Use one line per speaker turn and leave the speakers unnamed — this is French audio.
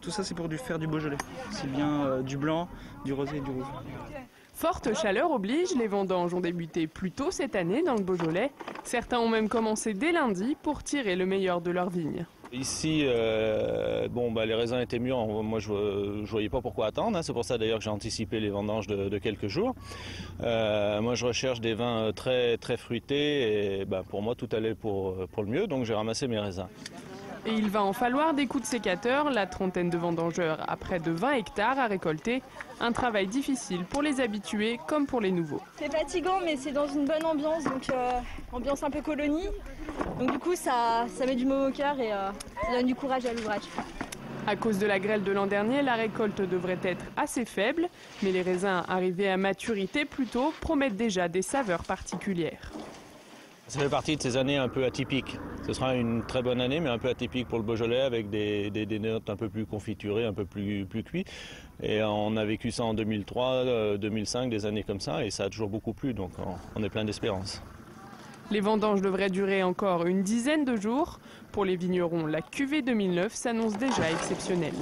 Tout ça c'est pour faire du Beaujolais. C'est bien du blanc, du rosé et du rouge.
Forte chaleur oblige, les vendanges ont débuté plus tôt cette année dans le Beaujolais. Certains ont même commencé dès lundi pour tirer le meilleur de leurs vignes.
Ici, les raisins étaient mûrs. Moi, je ne voyais pas pourquoi attendre. C'est pour ça d'ailleurs que j'ai anticipé les vendanges de quelques jours. Moi, je recherche des vins très, très fruités. Et pour moi, tout allait pour le mieux. Donc, j'ai ramassé mes raisins.
Et il va en falloir des coups de sécateur. La trentaine de vendangeurs a près de 20 hectares à récolter. Un travail difficile pour les habitués comme pour les nouveaux.
C'est fatigant, mais c'est dans une bonne ambiance, donc ambiance un peu colonie. Donc du coup, ça met du mot au cœur et ça donne du courage à l'ouvrage.
À cause de la grêle de l'an dernier, la récolte devrait être assez faible, mais les raisins arrivés à maturité plus tôt promettent déjà des saveurs particulières.
Ça fait partie de ces années un peu atypiques. Ce sera une très bonne année, mais un peu atypique pour le Beaujolais, avec des notes un peu plus confiturées, un peu plus cuits. Et on a vécu ça en 2003, 2005, des années comme ça, et ça a toujours beaucoup plu, donc on est plein d'espérance.
Les vendanges devraient durer encore une dizaine de jours. Pour les vignerons, la cuvée 2009 s'annonce déjà exceptionnelle.